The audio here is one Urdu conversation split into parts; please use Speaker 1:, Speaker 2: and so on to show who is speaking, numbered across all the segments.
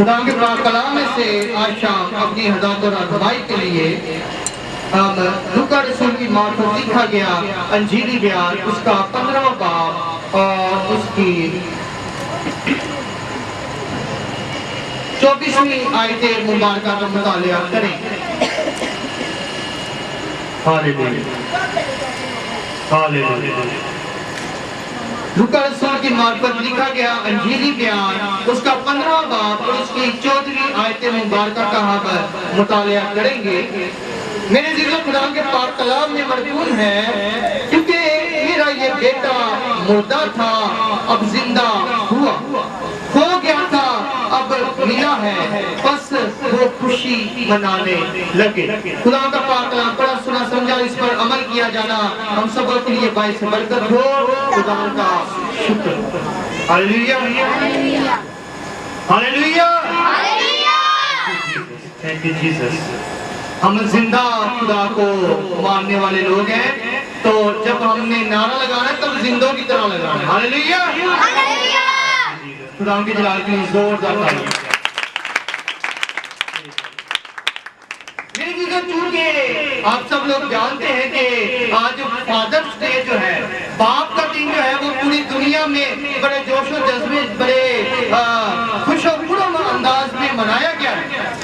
Speaker 1: خدا کے پاک کلام میں سے آج شام اپنی ہدایت اور رہنمائی کے لیے ہم لوکا رسول کی معرفت لکھا گیا انجیلی بیان اس کا 15واں باب اور اس کی 24ویں آیت مبارکہ کا مطالعہ کریں. ہاللیلویا ہاللیلویا. لوکا رسول کی معرفت لکھا گیا انجیلی بیان اس کا 15واں باب اور اس کی 14ویں آیت مبارکہ کا ہم مطالعہ کریں گے. میرے عزیزو، خدا کے پاک کلام میں مرکون ہے کیونکہ میرا یہ بیٹا مردہ تھا اب زندہ ہوا، کھو گیا تھا اب ملا ہے، بس وہ خوشی منانے لگے. خدا کا پاک کلام پڑھا سنا سمجھا، اس پر عمل کیا جانا ہم سب کے لیے باعث برکت ہو. خدا کا شکر. Hallelujah hallelujah. Thank you Jesus. ہم زندہ خدا کو ماننے والے لوگ ہیں، تو جب ہم نے نعرہ لگانا ہے تب زندوں کی طرح لگانا ہے. ہاللیلویا. خدا کے جلال کے لیے زوردار تالیاں. میرے چیزیں چونکہ آپ سب لوگ جانتے ہیں کہ آج فادرز ڈے جو ہے، باپ کا دن جو ہے، وہ پوری دنیا میں بڑے جوش و جذبے، بڑے خوش و خرم انداز میں منایا گیا ہے.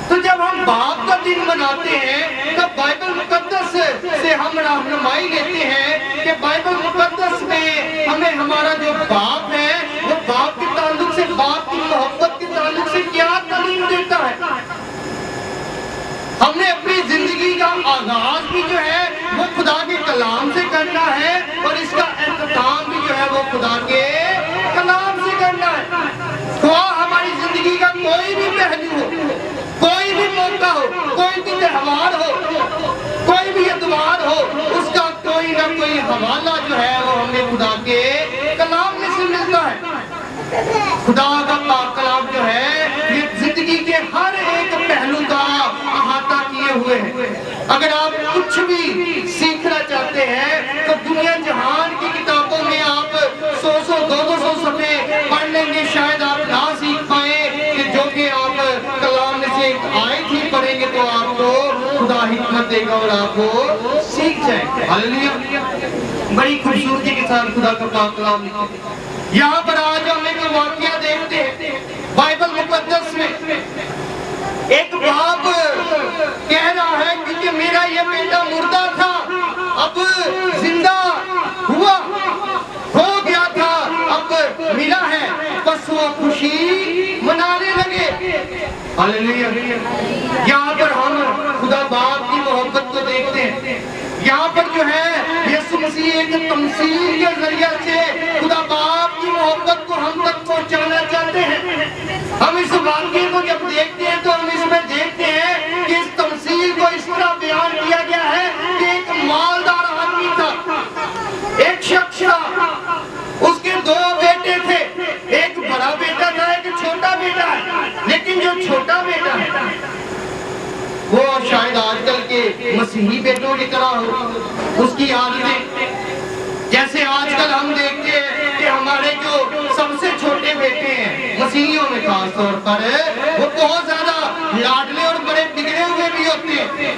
Speaker 1: تو جب ہم باپ کا دن مناتے ہیں تب بائبل مقدس سے ہم رہنمائی لیتے ہیں کہ بائبل مقدس میں ہمیں ہمارا جو باپ ہے وہ باپ کے تعلق سے، باپ کی محبت کے تعلق سے کیا تعلیم دیتا ہے. ہم نے اپنی زندگی کا آغاز بھی جو ہے وہ خدا کے کلام سے کرنا ہے اور اس کا اختتام بھی جو ہے وہ خدا کے کلام سے کرنا ہے. خواہ ہماری زندگی کا کوئی بھی پہلو ہو، کوئی بھی موقع ہو، کوئی بھی تہوار ہو، کوئی بھی اتوار ہو، اس کا کوئی نہ کوئی حوالہ جو ہے وہ ہمیں خدا کے کلام میں سے ملتا ہے. خدا کا پاک کلام جو ہے یہ زندگی کے ہر ایک پہلو کا احاطہ کیے ہوئے ہیں. اگر آپ کچھ بھی سیکھنا چاہتے ہیں تو دنیا جہان کی کتابوں میں آپ 100-200 صفحے پڑھ لیں گے، شاید آپ نہ سیکھ پائیں کہ جو کہ آپ کلام میں سے ایک آیت ہی پڑھیں گے تو آپ کو خدا حکمت دے گا اور آپ کو سیکھ جائیں گے. ہاللیلویا. بڑی خوبصورتی کے ساتھ خدا کا پاک کلام لکھا ہے. یہاں پر آج ہم ایک واقعہ دیکھتے ہیں بائبل مقدس میں. ایک باپ کہہ رہا ہے کیونکہ میرا یہ بیٹا مردہ تھا اب زندہ ہوا، ہو گیا تھا اب ملا ہے، بس وہ خوشی منانے لگے. ہاللیلویا. یہاں پر ہم خدا باپ کی محبت کو دیکھتے ہیں. یہاں پر جو ہے یسوع مسیح ایک تمثیل کے ذریعہ سے خدا باپ کی محبت کو ہم تک پہنچانا چاہتے ہیں. ہم اس واقعے کو جب دیکھتے ہیں تو ہم اس میں دیکھتے ہیں کہ اس تمثیل کو اس طرح بیان کیا گیا ہے کہ ایک مالدار آدمی تھا، ایک شخص تھا، اس کے 2 بیٹے تھے، ایک بڑا بیٹا تھا، ایک چھوٹا بیٹا ہے. لیکن جو چھوٹا بیٹا ہے وہ شاید آج کل کے مسیحی بیٹوں کی طرح ہو. اس کی عادتیں جیسے آج کل ہم دیکھتے ہیں کہ ہمارے جو سب سے چھوٹے بیٹے ہیں مسیحیوں میں خاص طور پر وہ بہت زیادہ لاڈلے اور بڑے بگڑے ہوئے بھی ہوتے ہیں.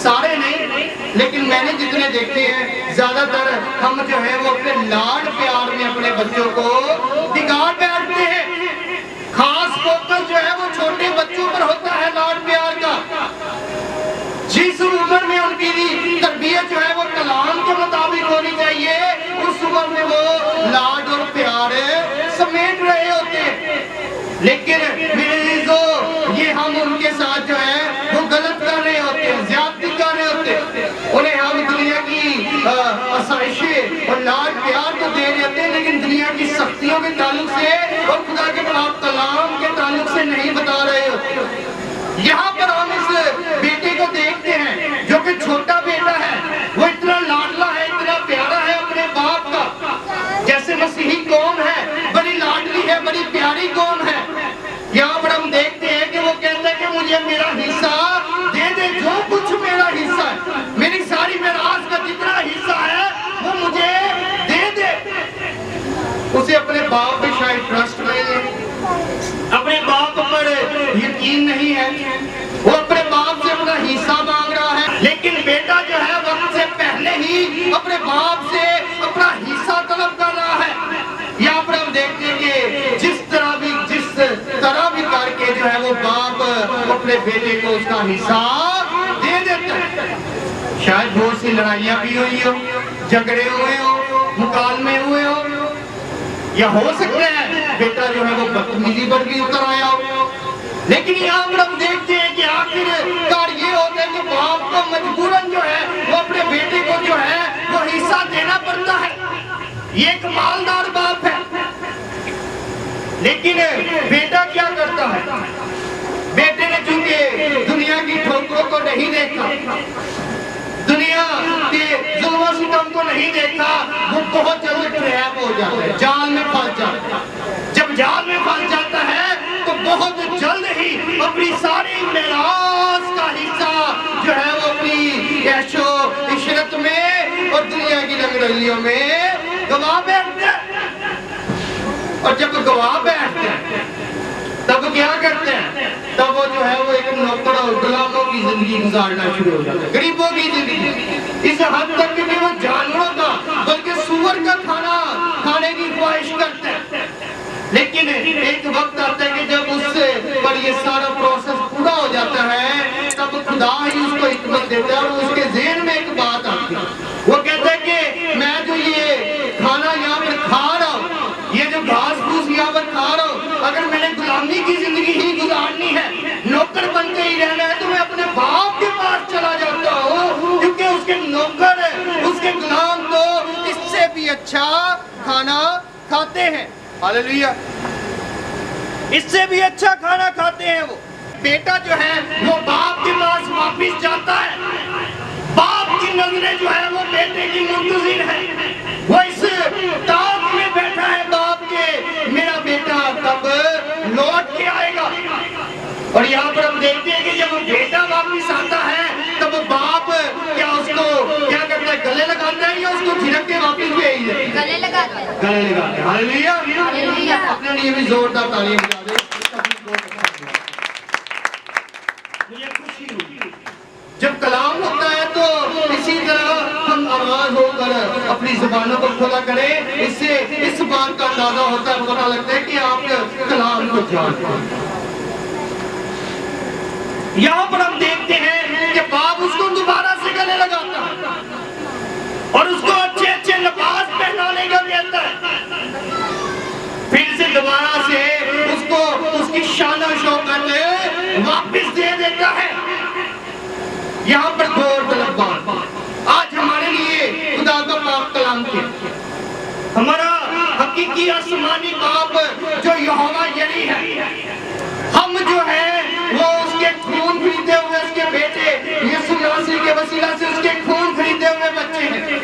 Speaker 1: سارے نہیں لیکن میں نے جتنے دیکھتے ہیں زیادہ تر ہم جو ہے وہ اپنے لاڈ پیار میں اپنے بچوں کو بگاڑ بیٹھتے ہیں. خاص فوکس جو ہے وہ چھوٹے بچوں پر ہوتا ہے لاڈ پیار کا. جس عمر میں ان کی تربیت جو ہے وہ کلام کے مطابق ہونی چاہیے اس عمر میں وہ لاڈ اور پیار سمیٹ رہے ہوتے ہیں. لیکن میرے عزیزو یہ ہم ان کے ساتھ جو ہے وہ غلط کر رہے ہوتے ہیں، زیادتی کر رہے ہوتے ہیں. انہیں ہم دنیا کی آسائشیں اور لاڈ پیار تو دے رہے ہوتے ہیں لیکن دنیا کی سختیوں کے تعلق سے اور خدا کے پاک کلام کے تعلق سے نہیں بتا رہے ہوتے. یہاں پر ہم اس بیٹے کو دیکھتے ہیں جو کہ چھوٹا بیٹا ہے، وہ اتنا لاڈلا ہے، اتنا پیارا ہے اپنے باپ کا. جیسے مسیحی قوم ہے، بڑی لاڈلی ہے، بڑی پیاری قوم ہے. یہاں پر ہم دیکھتے ہیں کہ وہ کہتا ہے کہ مجھے میرا حصہ دے دے، جو کچھ میرا حصہ ہے، میری ساری میراث کا جتنا حصہ ہے وہ مجھے دے دے. اسے اپنے باپ پہ شاید ٹرسٹ نہیں ہے، اپنے باپ پر یقین نہیں ہے، وہ اپنے باپ سے اپنا حصہ مانگ رہا ہے، لیکن بیٹا جو ہے وقت سے پہلے ہی اپنے باپ سے اپنا حصہ طلب کر رہا ہے۔ یہاں پر ہم دیکھتے ہیں کہ جس طرح بھی کر کے جو ہے وہ باپ اپنے بیٹے کو اس کا حصہ دے دیتا ہے۔ شاید بہت سی لڑائیاں بھی ہوئی ہو، جھگڑے ہوئے ہو، مکالمے ہوئے ہو، یا ہو سکتا ہے بیٹا جو ہے وہ بدتمیزی پر بھی اتر آیا ہو، لیکن یہاں پر ہم دیکھتے ہیں کہ آخر کار یہ ہوتا ہے کہ باپ کو مجبوراً جو ہے وہ اپنے بیٹے کو جو ہے وہ حصہ دینا پڑتا ہے۔ یہ ایک مالدار باپ ہے، لیکن بیٹا کیا کرتا ہے؟ بیٹے نے چونکہ دنیا کی ٹھوکروں کو نہیں دیکھا، دنیا کے ظلم و ستم کو نہیں دیکھا، وہ بہت جلد ٹریپ ہو جاتا ہے، جال میں پھنس جاتا ہے۔ جب جال میں پھنس جاتا ہے تو بہت جلد ہی اپنی ساری میراث کا حصہ جو ہے وہ اپنی عیش و عشرت میں اور دنیا کی رنگ رلیوں میں گوا بیٹھتے ہیں۔ اور جب گوا بیٹھتے ہیں تب کیا کرتے ہیں؟ تب وہ جو ہے وہ ایک نوکر اور غلاموں کی زندگی گزارنا شروع ہو جاتا ہے، غریبوں کی زندگی، اس حد تک کہ وہ جانوروں کا بلکہ سور کا کھانا کھانے کی خواہش کرتے ہیں۔ لیکن ایک وقت آتا ہے کہ جب اس پر یہ سارا پروسیس پورا ہو جاتا ہے تب خدا ہی اس کو حکمت دیتا ہے اور اس کے ذہن میں ایک بات آتی ہے، وہ کہتا ہے کہ میں جو یہ کھانا یہاں پر کھا رہا ہوں، یہ جو گھاس پھوس یہاں پر کھا رہا ہوں، اگر میں نے غلامی کی زندگی ہی گزارنی ہے، نوکر بن کے ہی رہنا ہے، تو میں اپنے باپ کے پاس چلا جاتا ہوں، کیونکہ اس کے نوکر اس کے غلام تو اس سے بھی اچھا کھانا کھاتے ہیں۔ ہاللیلویہ، اس سے بھی اچھا کھانا کھاتے ہیں وہ۔ بیٹا جو ہے وہ باپ کے پاس واپس جاتا ہے، باپ کی نظریں جو ہے وہ بیٹے کی منتظر ہے، وہ اس تاک میں بیٹھا ہے باپ کے، میرا بیٹا کب لوٹ کے آئے گا۔ اور یہاں پر ہم دیکھتے ہیں کہ جب وہ بیٹا واپس آتا ہے تب باپ کیا اس کو کیا کرتا ہے؟ گلے لگاتا ہے یا اس کو جھڑک کے واپس بھیج دیتا ہے؟ گلے لگاتا ہے، گلے لگاتا ہے۔ ہاللیلویہ، اپنے لیے بھی زوردار تعلیم بجا دیں۔ مجھے خوشی ہوئی جب کلام ہوتا ہے تو اسی طرح ہم آواز ہو کر اپنی زبانوں کو کھلا کریں، اس سے اس بات کا اندازہ ہوتا ہے، پتہ لگتا ہے کہ آپ کلام کو جانتے ہیں۔ یہاں پر ہم دیکھتے ہیں کہ باپ اس کو دوبارہ سے گلے لگاتا ہے اور اس کو اچھے اچھے لباس پہنانے کا کہتا ہے، پھر سے دوبارہ سے اس کو اس کی شان و شوکت واپس دے دیتا ہے۔ یہاں پر غور طلب بات آج ہمارے لیے خدا کا پاک کلام کے ہمارا حقیقی آسمانی باپ جو یہوہ یری ہے، ہم جو ہے وہ اس کے خون خریدے ہوئے اس کے بیٹے یسوع مسیح کے وسیلہ سے اس کے خون خریدے ہوئے بچے ہیں۔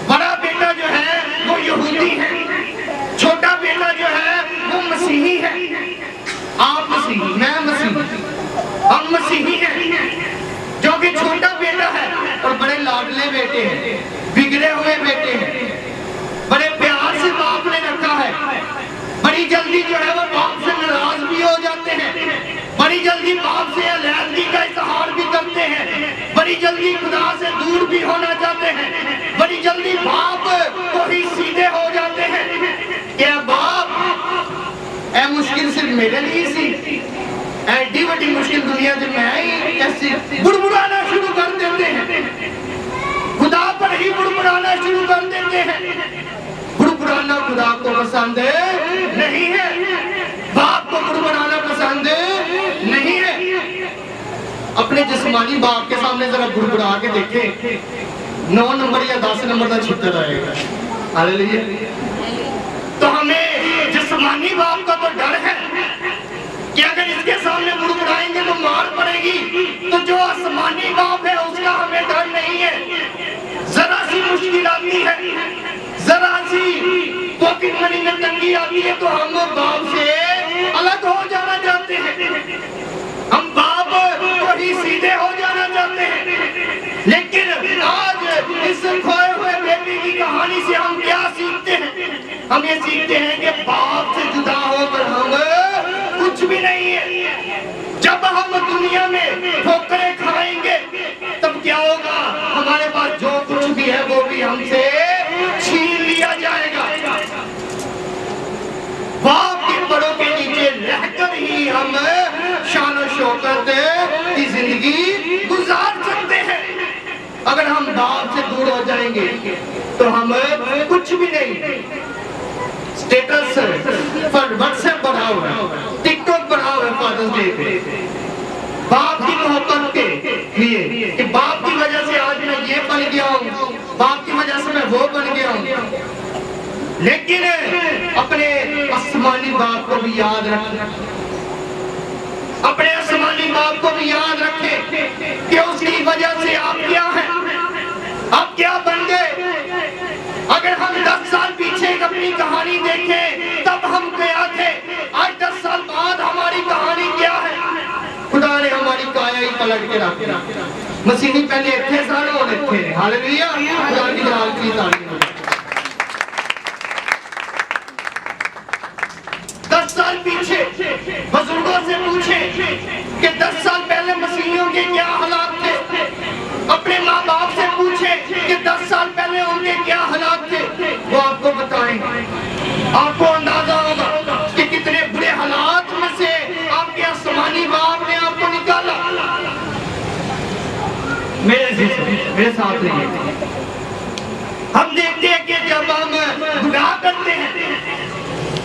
Speaker 1: بڑا بیٹا جو ہے وہ یہودی ہے، چھوٹا بیٹا جو ہے وہ مسیحی ہے۔ آپ مسیحی، میں مسیحی، ہم مسیحی ہیں۔ جو کہ چھوٹا بیٹا ہے اور بڑے لاڈلے بیٹے ہیں، بگڑے ہوئے بیٹے ہیں، بڑے پیار سے باپ نے رکھا ہے، بڑی جلدی جو ہے وہ باپ سے ناراض بھی ہو جاتے ہیں، بڑی جلدی باپ سے علیحدگی کا اظہار بھی کرتے ہیں، بڑی جلدی خدا سے دور بھی ہونا چاہتے ہیں، بڑی جلدی باپ کو ہی سیدھے ہو جاتے ہیں کہ اے باپ، اے مشکل صرف میرے لیے سی، ایڈی بڑی مشکل دنیا سے میں ہی ایسی بڑبڑانا شروع کر دیتے ہیں، خدا پر ہی بڑبڑانا شروع کر دیتے ہیں۔ بڑبڑانا خدا کو پسند نہیں ہے، باپ کو بڑبڑانا پسند نہیں ہے۔ اپنے جسمانی باپ کے سامنے ذرا بڑبڑا کے دیکھیں، 9 نمبر یا 10 نمبر کا چھتر آئے گا۔ ہاللیلویہ۔ تو ہمیں جسمانی باپ کا تو ڈر ہے کہ اگر اس کے سامنے بڑبڑائیں گے تو مار پڑے گی، تو جو آسمانی باپ ہے اس کا ہمیں ڈر نہیں ہے۔ ذرا سی مشکل آتی ہے، ذرا سی پاکٹ منی میں تنگی آتی ہے تو ہم باپ سے الگ ہو جانا چاہتے ہیں، ہم باپ کو ہی سیدھے ہو جانا چاہتے ہیں۔ لیکن آج اس کھوئے ہوئے بیٹے کی کہانی سے ہم کیا سیکھتے ہیں؟ ہم یہ سیکھتے ہیں کہ باپ سے جدا ہو کر ہم کچھ بھی نہیں ہے۔ جب ہم دنیا میں ٹھوکریں کھائیں گے تب کیا ہوگا؟ ہمارے پاس جو کچھ بھی ہے وہ بھی ہم سے چھین لیا جائے گا۔ باپ کے بڑوں کے نیچے رہ کر ہی ہم شان و شوکت کی زندگی گزار سکتے ہیں۔ اگر ہم باپ سے دور ہو جائیں گے تو ہم کچھ بھی نہیں۔ سٹیٹس واٹس ایپ بڑھا ہوا ہے، ٹک ٹاک بڑھا ہوا ہے فادرز ڈے پہ، باپ کی محبت کے لیے کہ باپ کی وجہ سے آج میں یہ بن گیا ہوں، باپ کی وجہ سے میں وہ بن گیا ہوں۔ لیکن اپنے آسمانی باپ کو بھی یاد رکھیں، اپنے آسمانی باپ کو بھی یاد رکھیں کہ اس کی وجہ سے آپ کیا ہیں، آپ کیا بن گئے۔ اگر ہم 10 سال پیچھے اپنی کہانی دیکھیں تب ہم کیا تھے، آج 10 سال بعد ہماری کہانی کیا ہے۔ خدا نے ہماری کایا ہی پلٹ کے رکھا۔ مسیحی پہلے اتنے سال ہونے تھے، ہاللیلویہ، خدا کی جلال کی تعریف ہو۔ 10 سال پیچھے بزرگوں سے پوچھیں کہ 10 سال پہلے مسیحیوں کے کیا حالات تھے، اپنے ماں باپ سے پوچھیں کہ 10 سال پہلے ان کے کیا حالات تھے، وہ آپ کو بتائیں گے۔ آپ کو اندازہ ہوگا کہ کتنے برے حالات میں سے آپ کے آسمانی باپ نے آپ کو نکالا۔ میرے ساتھ رہیے۔ ہم دیکھتے ہیں کہ جب ہم گناہ کرتے ہیں،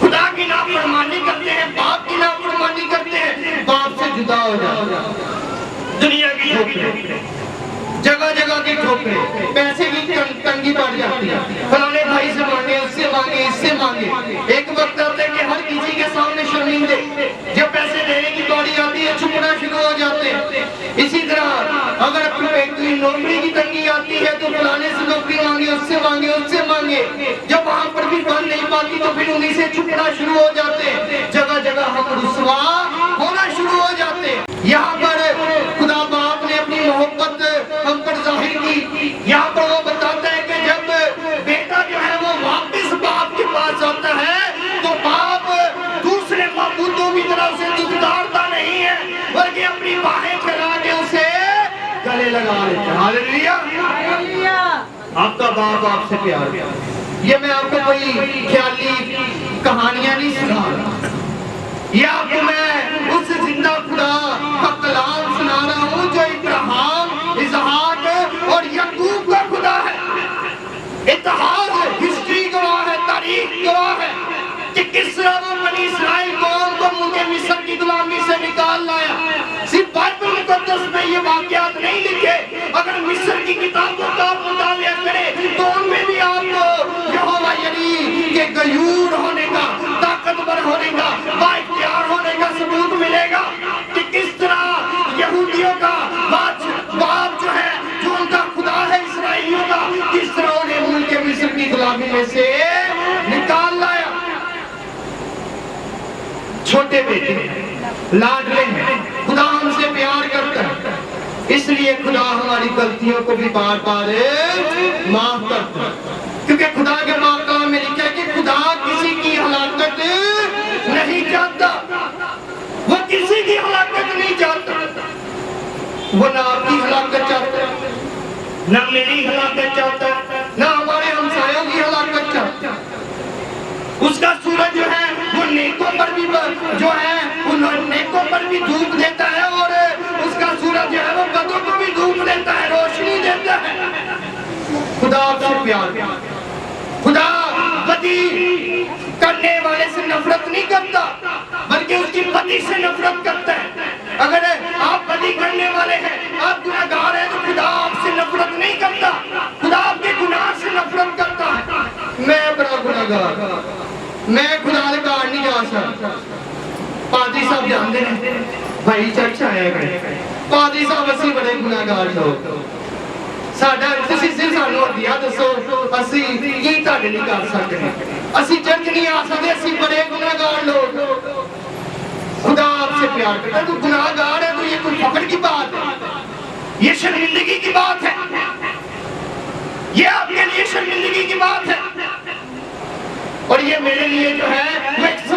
Speaker 1: خدا کی نافرمانی کرتے ہیں، باپ کی نافرمانی کرتے ہیں، باپ سے جدا ہو جاتے ہیں۔ دنیا کی ٹھوکریں، جگہ جگہ کی ٹھوکریں، پیسے کی تنگی بڑھ جاتی ہے، فلانے بھائی سے مانگے، اس سے مانگے، اس سے مانگے۔ ایک وقت آتا ہے کہ ہر کسی کے سامنے شرمندے، جب پیسے دینے کی باری آتی ہے چھپنا شروع ہو جاتے ہیں۔ اسی طرح اگر اپنی نوکری کی تنگی آتی ہے تو فلانے سے نوکری مانگے، اس سے مانگے، اس سے مانگے۔ جب وہاں پر بھی بن نہیں پاتی تو پھر انہیں سے چھپنا شروع ہو جاتے ہیں۔ جگہ جگہ ہم رسوا ہونا شروع ہو جاتے ہیں۔ یہاں پر خدا باپ نے اپنی محبت ہم پر ظاہر کی۔ یہاں پر وہ بتاتا ہے کہ جب بیٹا جو ہے وہ واپس باپ کے پاس آتا ہے تو باپ دوسرے معبودوں کی طرح اسے دھتکارتا نہیں ہے بلکہ اپنی باہیں پھیلا کے اسے گلے لگا لیتا ہے۔ ہاللیلویہ۔ آپ کا باپ آپ سے پیار کرتا ہے۔ یہ میں آپ کو کوئی خیالی کہانیاں نہیں سنا رہا، یہ آپ کو میں اس زندہ خدا کا کلام سنا رہا ہوں جو ابراہیم، اسحاق اور یعقوب کا خدا ہے۔ اتحاد ہسٹری گواہ ہے، تاریخ گواہ ہے کہ کس طرح وہ بنی اسرائیل قوم کو ملک مصر کی غلامی سے نکال لایا۔ صرف بائبل مقدس میں یہ واقعات نہیں لکھے، اگر مصر کی کتابوں کا آپ مطالعہ کریں تو ان میں بھی آپ کو یہوہ یری کے غیور ہونے کا، طاقتور ہونے کا، بااختیار ہونے کا ثبوت ملے گا کہ کس طرح یہودیوں کا باپ جو ہے، جو ان کا خدا ہے اسرائیلیوں کا، کس طرح انہیں ملک مصر کی غلامی میں سے نکال لایا۔ چھوٹے بیٹے ہیں، لاڈلے ہیں، خدا ہم سے پیار کرتا ہے، اس لیے خدا ہماری غلطیوں کو بھی بار بار معاف کرتا ہے، کیونکہ خدا کے کلام میں لکھا ہے کہ خدا کسی کی ہلاکت نہیں چاہتا، وہ کسی کی ہلاکت نہیں چاہتا، وہ نہ آپ کی ہلاکت چاہتا ہے، نہ میری ہلاکت چاہتا ہے، نہ ہمارے ہمسایوں کی ہلاکت چاہتا ہے۔ اس کا سورج جو ہے وہ نیکوں پر بھی جو ہے ان نیکوں پر بھی دھوپ دیتا ہے اور اس کا سورج جو ہے وہ بدوں کو بھی دھوپ دیتا ہے، روشنی دیتا ہے۔ خدا آپ سے پیار کرتا ہے، خدا بدی کرنے والے سے نفرت نہیں کرتا بلکہ اس کی بدی سے نفرت کرتا ہے۔ اگر آپ بدی کرنے والے ہیں، آپ گناہگار ہیں تو خدا آپ سے نفرت نہیں کرتا، خدا آپ کے گناہ سے نفرت کرتا ہے۔ میں بڑا گناہگار، میں خدا کے گھر نہیں جا سکتا۔ پادری صاحب جانتے ہیں بھائی چرچ آیا گئے، پادری صاحب اسی بڑے گناہگار لوگ، ساڈا تسی صرف سانو دیا دسو اسی کی تہاڈے نہیں کر سکتے، اسی چرچ نہیں آ سکتے، اسی بڑے گناہگار لوگ۔ خدا آپ سے پیار کرتا ہے، تو گناہگار ہے تو یہ کوئی فخر کی بات ہے، یہ شرمندگی کی بات ہے، یہ آپ کے لیے شرمندگی کی بات ہے، اور یہ میرے لیے جو ہے وہ ایک